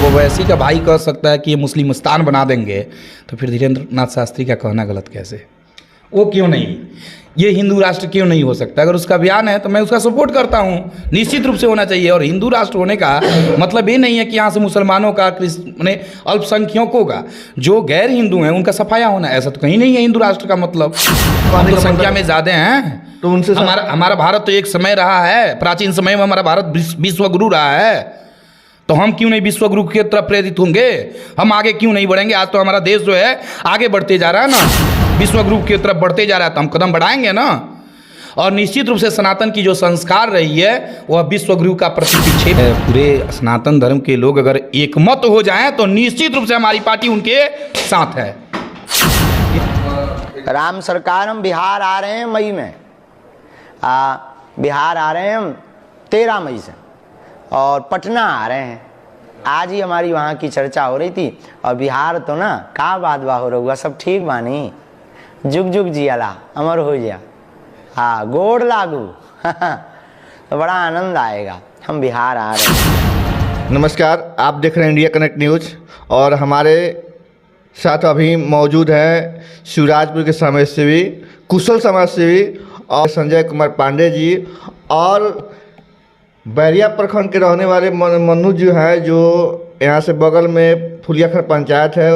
ओवैसी का भाई कह सकता है कि ये मुस्लिमिस्तान बना देंगे, तो फिर धीरेन्द्र नाथ शास्त्री का कहना गलत कैसे? वो क्यों नहीं, ये हिंदू राष्ट्र क्यों नहीं हो सकता? अगर उसका बयान है तो मैं उसका सपोर्ट करता हूँ, निश्चित रूप से होना चाहिए। और हिंदू राष्ट्र होने का मतलब ये नहीं है कि यहाँ से मुसलमानों का, माने अल्पसंख्यकों का, जो गैर हिंदू हैं उनका सफाया होना, ऐसा तो कहीं नहीं है हिंदू राष्ट्र का मतलब। हम तो संख्या में ज़्यादा हैं, तो उनसे हमारा भारत तो एक समय रहा है, प्राचीन समय में हमारा भारत विश्व गुरु रहा है, तो हम क्यों नहीं विश्व गुरु की तरफ प्रेरित होंगे? हम आगे क्यों नहीं बढ़ेंगे? आज तो हमारा देश जो है आगे बढ़ते जा रहा है ना, विश्व गुरु की तरफ बढ़ते जा रहा है, तो हम कदम बढ़ाएंगे ना। और निश्चित रूप से सनातन की जो संस्कार रही है वह विश्व गुरु का प्रतिक्षेप है। पूरे सनातन धर्म के लोग अगर एकमत हो जाएं तो निश्चित रूप से हमारी पार्टी उनके साथ है। राम सरकार, हम बिहार आ रहे हैं मई में, बिहार आ रहे हैं हम 13 मई से, और पटना आ रहे हैं। आज ही हमारी वहाँ की चर्चा हो रही थी। और बिहार तो ना का बात बा हो रहा, सब ठीक बानी, जुग जुग जियाला, अमर हो जा, हाँ गोड़ लागू तो बड़ा आनंद आएगा। हम बिहार आ रहे हैं। नमस्कार, आप देख रहे हैं इंडिया कनेक्ट न्यूज, और हमारे साथ अभी मौजूद हैं शिवराजपुर के समाजसेवी, कुशल समाजसेवी और संजय कुमार पांडे जी, और बैरिया प्रखंड के रहने वाले मनु जो है, जो यहाँ से बगल में फुलियाखर पंचायत है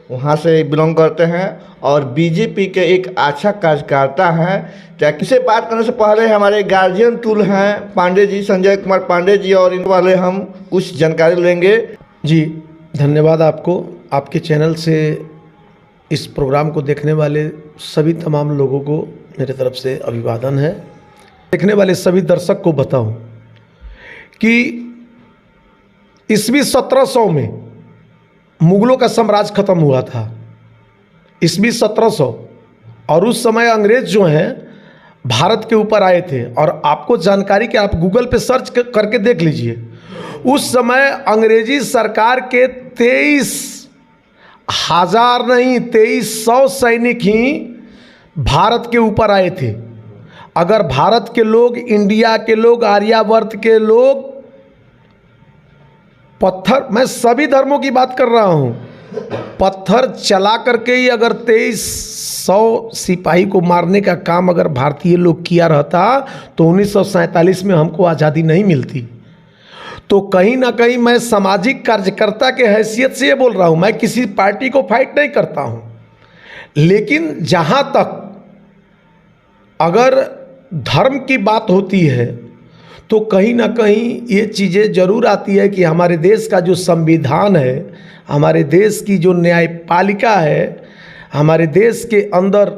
वहाँ से बिलोंग करते हैं, और बीजेपी के एक अच्छा कार्यकर्ता हैं। क्या किसी बात करने से पहले हमारे गार्जियन तुल हैं पांडे जी, संजय कुमार पांडे जी, और इन वाले हम कुछ जानकारी लेंगे। जी धन्यवाद आपको, आपके चैनल से इस प्रोग्राम को देखने वाले सभी तमाम लोगों को मेरे तरफ से अभिवादन है। देखने वाले सभी दर्शक को बताऊं कि ईस्वी 1700 में मुगलों का साम्राज्य खत्म हुआ था, ईस्वी 1700, और उस समय अंग्रेज जो हैं भारत के ऊपर आए थे। और आपको जानकारी कि आप गूगल पे सर्च करके देख लीजिए, उस समय अंग्रेजी सरकार के 23,000 नहीं 2300 सैनिक ही भारत के ऊपर आए थे। अगर भारत के लोग, इंडिया के लोग, आर्यावर्त के लोग पत्थर, मैं सभी धर्मों की बात कर रहा हूँ, पत्थर चला करके ही अगर 2300 सिपाही को मारने का काम अगर भारतीय लोग किया रहता तो 1947 में हमको आज़ादी नहीं मिलती। तो कहीं ना कहीं मैं सामाजिक कार्यकर्ता के हैसियत से ये बोल रहा हूँ, मैं किसी पार्टी को फाइट नहीं करता हूँ, लेकिन जहाँ तक अगर धर्म की बात होती है तो कहीं ना कहीं ये चीज़ें ज़रूर आती है कि हमारे देश का जो संविधान है, हमारे देश की जो न्यायपालिका है, हमारे देश के अंदर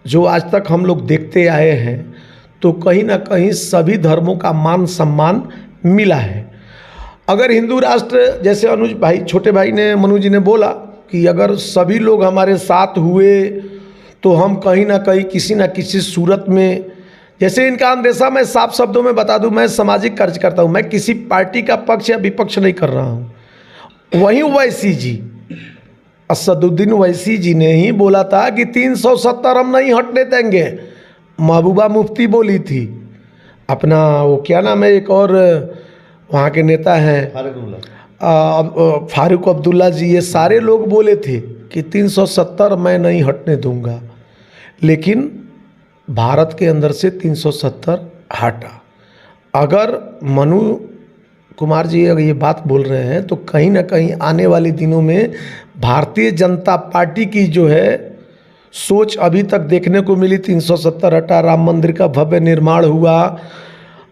जो आज तक हम लोग देखते आए हैं, तो कहीं ना कहीं सभी धर्मों का मान सम्मान मिला है। अगर हिंदू राष्ट्र, जैसे अनुज भाई, छोटे भाई ने, मनु जी ने बोला कि अगर सभी लोग हमारे साथ हुए तो हम कहीं ना कहीं किसी न किसी सूरत में, जैसे इनका अंदेशा मैं साफ शब्दों में बता दूं, मैं सामाजिक कार्य करता हूं, मैं किसी पार्टी का पक्ष या विपक्ष नहीं कर रहा हूं। वहीं ओवैसी जी, असदुद्दीन ओवैसी जी ने ही बोला था कि 370 हम नहीं हटने देंगे। महबूबा मुफ्ती बोली थी, अपना वो क्या नाम है, एक और वहाँ के नेता हैं फारूक अब्दुल्ला जी, ये सारे लोग बोले थे कि 370 मैं नहीं हटने दूंगा, लेकिन भारत के अंदर से 370 हटा। अगर मनु कुमार जी अगर ये बात बोल रहे हैं तो कहीं ना कहीं आने वाले दिनों में भारतीय जनता पार्टी की जो है सोच अभी तक देखने को मिली, 370 हटा, राम मंदिर का भव्य निर्माण हुआ।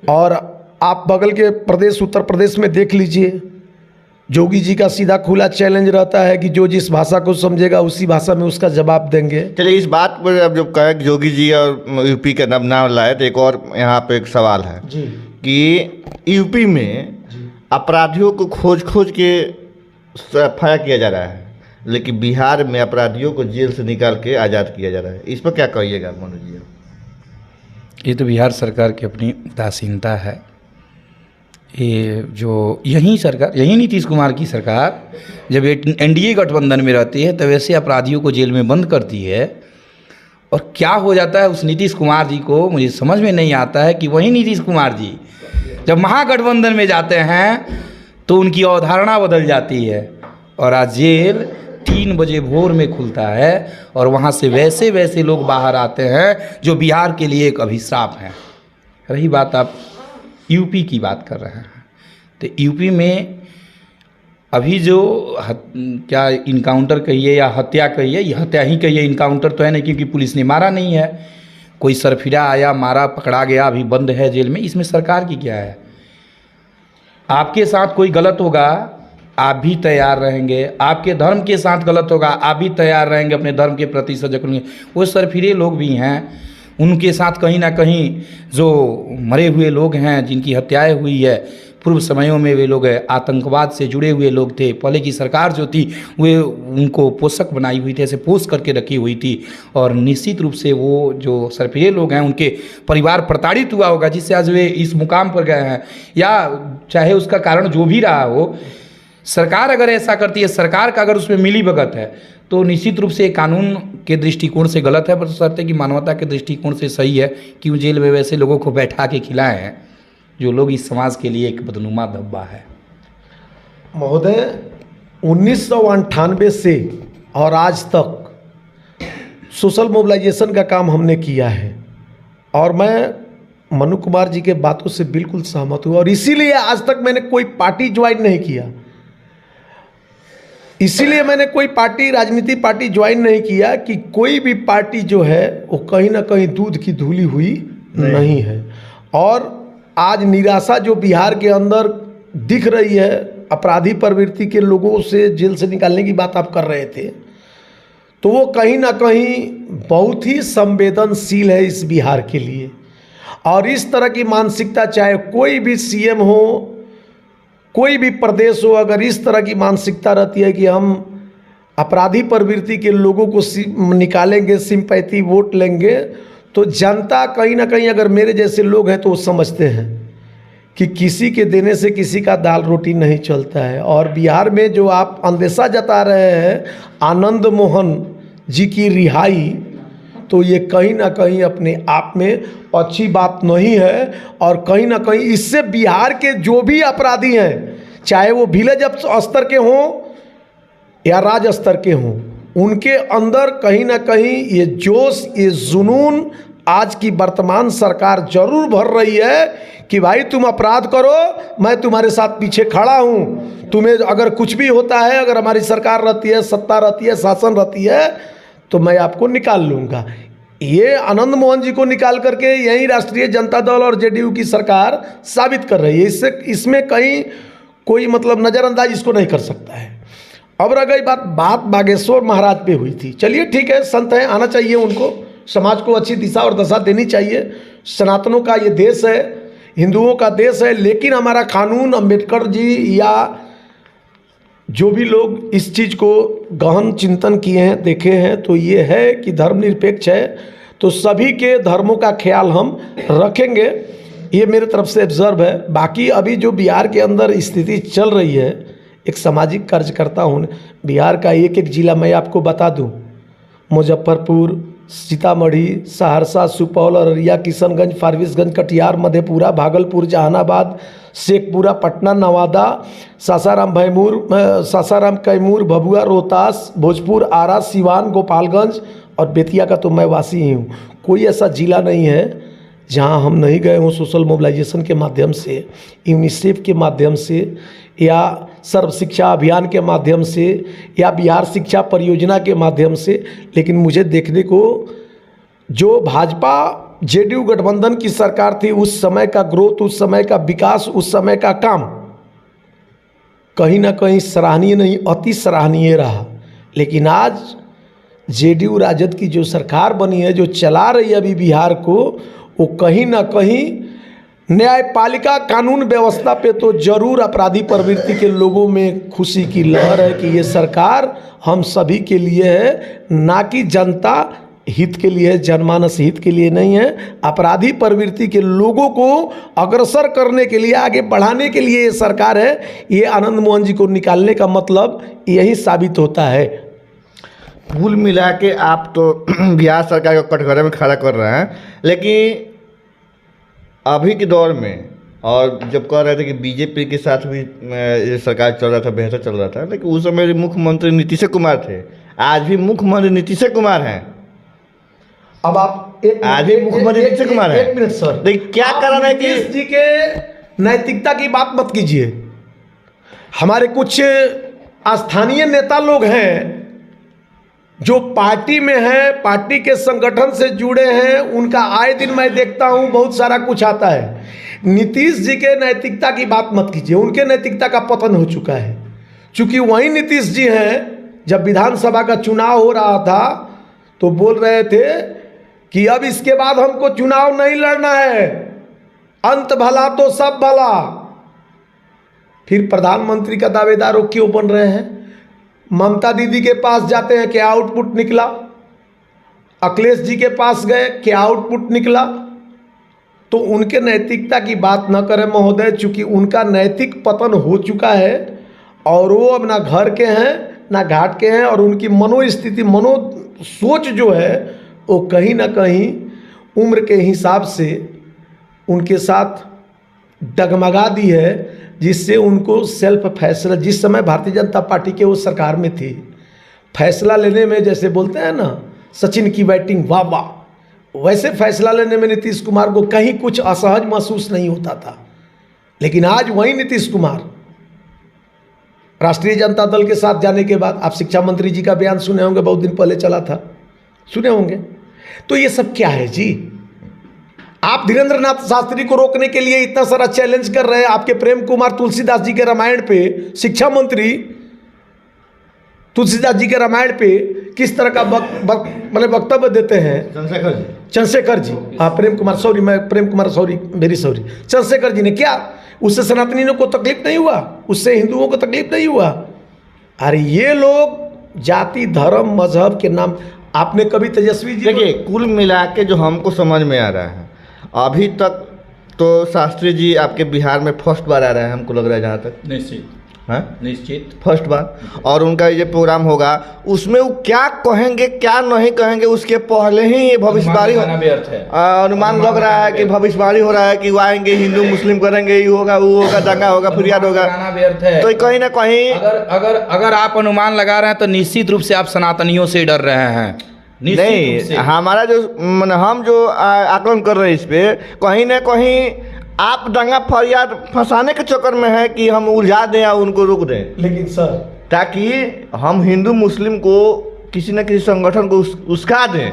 और आप बगल के प्रदेश उत्तर प्रदेश में देख लीजिए, जोगी जी का सीधा खुला चैलेंज रहता है कि जो जिस भाषा को समझेगा उसी भाषा में उसका जवाब देंगे। चलिए, इस बात पर अब जब कहे जोगी जी और यूपी का नाम लाए, तो एक और यहाँ पे एक सवाल है जी कि यूपी में अपराधियों को खोज के सफाया किया जा रहा है, लेकिन बिहार में अपराधियों को जेल से निकाल के आज़ाद किया जा रहा है। इस पर क्या कहिएगा मनु जी? ये तो बिहार सरकार की अपनी उदासीनता है। ये जो यही सरकार, यही नीतीश कुमार की सरकार जब एनडीए गठबंधन में रहती है तब ऐसे अपराधियों को जेल में बंद करती है, और क्या हो जाता है उस नीतीश कुमार जी को मुझे समझ में नहीं आता है कि वही नीतीश कुमार जी जब महागठबंधन में जाते हैं तो उनकी अवधारणा बदल जाती है। और आज जेल 3 बजे भोर में खुलता है और वहाँ से वैसे वैसे लोग बाहर आते हैं जो बिहार के लिए एक अभिशाप हैं। रही बात आप यूपी की बात कर रहे हैं, तो यूपी में अभी जो क्या इनकाउंटर कहिए या हत्या कहिए, ये हत्या ही कहिए, इनकाउंटर तो है नहीं क्योंकि पुलिस ने मारा नहीं है। कोई सरफिरा आया, मारा, पकड़ा गया, अभी बंद है जेल में। इसमें सरकार की क्या है? आपके साथ कोई गलत होगा, आप भी तैयार रहेंगे। आपके धर्म के साथ गलत होगा, आप भी तैयार रहेंगे, अपने धर्म के प्रति सजग रहेंगे। वो सरफिरे लोग भी हैं, उनके साथ कहीं ना कहीं जो मरे हुए लोग हैं, जिनकी हत्याएं हुई है, पूर्व समयों में वे लोग आतंकवाद से जुड़े हुए लोग थे। पहले की सरकार जो थी वे उनको पोषक बनाई हुई थी, ऐसे पोष करके रखी हुई थी। और निश्चित रूप से वो जो सरफिरे लोग हैं, उनके परिवार प्रताड़ित हुआ होगा, जिससे आज वे इस मुकाम पर गए हैं। या चाहे उसका कारण जो भी रहा हो, सरकार अगर ऐसा करती है, सरकार का अगर उसमें मिलीभगत है, तो निश्चित रूप से कानून के दृष्टिकोण से गलत है, पर शर्त है कि मानवता के दृष्टिकोण से सही है। क्यों जेल में वैसे लोगों को बैठा के खिलाए हैं जो लोग इस समाज के लिए एक बदनुमा धब्बा है। महोदय, 1998 से और आज तक सोशल मोबिलाइजेशन का काम हमने किया है और मैं मनु कुमार जी के बातों से बिल्कुल सहमत हूँ। और इसीलिए आज तक मैंने कोई पार्टी ज्वाइन नहीं किया, इसीलिए मैंने कोई पार्टी, राजनीति पार्टी ज्वाइन नहीं किया कि कोई भी पार्टी जो है वो कहीं ना कहीं दूध की धुली हुई नहीं है। और आज निराशा जो बिहार के अंदर दिख रही है, अपराधी प्रवृत्ति के लोगों से जेल से निकालने की बात आप कर रहे थे, तो वो कहीं ना कहीं बहुत ही संवेदनशील है इस बिहार के लिए। और इस तरह की मानसिकता, चाहे कोई भी सीएम हो, कोई भी प्रदेश हो, अगर इस तरह की मानसिकता रहती है कि हम अपराधी प्रवृत्ति के लोगों को निकालेंगे, सिंपैथी वोट लेंगे, तो जनता कहीं ना कहीं, अगर मेरे जैसे लोग हैं तो वो समझते हैं कि किसी के देने से किसी का दाल रोटी नहीं चलता है। और बिहार में जो आप अंदेशा जता रहे हैं आनंद मोहन जी की रिहाई, तो ये कहीं ना कहीं अपने आप में अच्छी बात नहीं है। और कहीं ना कहीं इससे बिहार के जो भी अपराधी हैं, चाहे वो विलेज स्तर के हों या राज्य स्तर के हों, उनके अंदर कहीं ना कहीं ये जोश, ये जुनून आज की वर्तमान सरकार जरूर भर रही है कि भाई तुम अपराध करो, मैं तुम्हारे साथ पीछे खड़ा हूँ। तुम्हें अगर कुछ भी होता है, अगर हमारी सरकार रहती है, सत्ता रहती है, शासन रहती है, तो मैं आपको निकाल लूँगा। ये आनंद मोहन जी को निकाल करके यही राष्ट्रीय जनता दल और जेडीयू की सरकार साबित कर रही है। इसमें कहीं कोई मतलब नज़रअंदाज इसको नहीं कर सकता है। अब रह गई बात बागेश्वर महाराज पे हुई थी। चलिए ठीक है, संत हैं, आना चाहिए उनको, समाज को अच्छी दिशा और दशा देनी चाहिए। सनातनों का ये देश है, हिंदुओं का देश है, लेकिन हमारा कानून, अम्बेडकर जी या जो भी लोग इस चीज़ को गहन चिंतन किए हैं, देखे हैं, तो ये है कि धर्मनिरपेक्ष है, तो सभी के धर्मों का ख्याल हम रखेंगे। ये मेरे तरफ से ऑब्जर्व है। बाकी अभी जो बिहार के अंदर स्थिति चल रही है, एक सामाजिक कार्यकर्ता हूँ, बिहार का एक एक जिला मैं आपको बता दूँ, मुजफ्फरपुर, सीतामढ़ी, सहरसा, सुपौल, अररिया, किशनगंज, फारबिसगंज, कटिहार, मधेपुरा, भागलपुर, जहानाबाद, शेखपुरा, पटना, नवादा, सासाराम, कैमूर, भभुआ, रोहतास, भोजपुर, आरा, सिवान, गोपालगंज और बेतिया का तो मैं वासी ही हूँ। कोई ऐसा जिला नहीं है जहाँ हम नहीं गए हों सोशल मोबिलाइजेशन के माध्यम से, यूनिसेफ के माध्यम से, या सर्व शिक्षा अभियान के माध्यम से, या बिहार शिक्षा परियोजना के माध्यम से। लेकिन मुझे देखने को जो भाजपा जेडीयू गठबंधन की सरकार थी, उस समय का ग्रोथ, उस समय का विकास, उस समय का काम कहीं ना कहीं सराहनीय नहीं, अति सराहनीय रहा। लेकिन आज जेडीयू राजद की जो सरकार बनी है, जो चला रही है अभी बिहार को, वो कहीं ना कहीं न्यायपालिका, कानून व्यवस्था पे तो जरूर अपराधी प्रवृत्ति के लोगों में खुशी की लहर है कि ये सरकार हम सभी के लिए है, ना कि जनता हित के लिए, जनमानस हित के लिए नहीं है। अपराधी प्रवृत्ति के लोगों को अग्रसर करने के लिए, आगे बढ़ाने के लिए ये सरकार है। ये आनंद मोहन जी को निकालने का मतलब यही साबित होता है। कुल मिला के आप तो बिहार सरकार को कटघरे में खड़ा कर रहे हैं, लेकिन अभी के दौर में और जब कह रहे थे कि बीजेपी के साथ भी ये सरकार चल रहा था, बेहतर चल रहा था, लेकिन उस समय मुख्यमंत्री नीतीश कुमार थे, आज भी मुख्यमंत्री नीतीश कुमार हैं। अब आप आज भी मुख्यमंत्री नीतीश कुमार हैं। एक मिनट सर, लेकिन क्या कारण है कि नीतीश जी के नैतिकता की बात मत कीजिए। हमारे कुछ स्थानीय नेता लोग हैं जो पार्टी में हैं, पार्टी के संगठन से जुड़े हैं, उनका आए दिन मैं देखता हूं बहुत सारा कुछ आता है। नीतीश जी के नैतिकता की बात मत कीजिए, उनके नैतिकता का पतन हो चुका है। क्योंकि वही नीतीश जी हैं, जब विधानसभा का चुनाव हो रहा था तो बोल रहे थे कि अब इसके बाद हमको चुनाव नहीं लड़ना है, अंत भला तो सब भला। फिर प्रधानमंत्री का दावेदार वो क्यों बन रहे हैं? ममता दीदी के पास जाते हैं, क्या आउटपुट निकला? अखिलेश जी के पास गए, क्या आउटपुट निकला? तो उनके नैतिकता की बात न करें महोदय, चूंकि उनका नैतिक पतन हो चुका है और वो अब ना घर के हैं ना घाट के हैं, और उनकी मनोस्थिति, सोच जो है वो कहीं ना कहीं उम्र के हिसाब से उनके साथ डगमगा दी है, जिससे उनको सेल्फ फैसला, जिस समय भारतीय जनता पार्टी के वो सरकार में थी, फैसला लेने में जैसे बोलते हैं ना सचिन की बैटिंग वाह वाह, वैसे फैसला लेने में नीतीश कुमार को कहीं कुछ असहज महसूस नहीं होता था। लेकिन आज वही नीतीश कुमार राष्ट्रीय जनता दल के साथ जाने के बाद, आप शिक्षा मंत्री जी का बयान सुने होंगे, बहुत दिन पहले चला था, सुने होंगे। तो ये सब क्या है जी? आप धीरेन्द्र नाथ शास्त्री को रोकने के लिए इतना सारा चैलेंज कर रहे हैं। आपके प्रेम कुमार तुलसीदास जी के रामायण पे, शिक्षा मंत्री तुलसीदास जी के रामायण पे किस तरह का मतलब वक्तव्य देते हैं? चंद्रशेखर जी, हाँ प्रेम कुमार, सॉरी मैं Prem Kumar, sorry very sorry, Chandrashekhar ji ने क्या, उससे सनातनियों को तकलीफ नहीं हुआ? उससे हिंदुओं को तकलीफ नहीं हुआ? अरे ये लोग जाति धर्म मजहब के नाम, आपने कभी तेजस्वी जी, देखिए कुल मिला के जो हमको समझ में आ रहा है, अभी तक तो शास्त्री जी आपके बिहार में फर्स्ट बार आ रहा है, हमको लग रहा है जहाँ तक। निश्चित, हाँ निश्चित फर्स्ट बार। और उनका ये प्रोग्राम होगा, उसमें वो क्या कहेंगे क्या नहीं कहेंगे, उसके पहले ही ये भविष्यवाणी अनुमान लग रहा है कि भविष्यवाणी हो रहा है कि वो आएंगे, हिंदू मुस्लिम करेंगे, ये होगा वो होगा, दंगा होगा, फिरियाद होगा। तो कहीं ना कहीं अगर आप अनुमान लगा रहे हैं तो निश्चित रूप से आप सनातनियों से डर रहे हैं। नहीं, हमारा जो हम जो आकलन कर रहे हैं इस पे, कहीं ना कहीं आप दंगा फरियाद फंसाने के चक्कर में है कि हम उलझा दें या उनको रोक दें। लेकिन सर, ताकि हम हिंदू मुस्लिम को किसी न किसी संगठन को उस्का दें।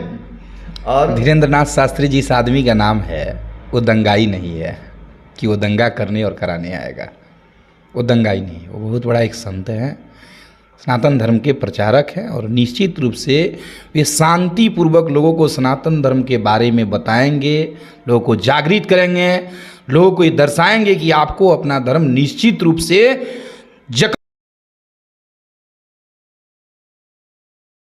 और धीरेन्द्र नाथ शास्त्री जी इस आदमी का नाम है, वो दंगाई नहीं है कि वो दंगा करने और कराने आएगा, वो दंगाई नहीं है, वो बहुत बड़ा एक संत है, सनातन धर्म के प्रचारक हैं, और निश्चित रूप से वे शांतिपूर्वक लोगों को सनातन धर्म के बारे में बताएंगे, लोगों को जागृत करेंगे, लोगों को ये दर्शाएंगे कि आपको अपना धर्म निश्चित रूप से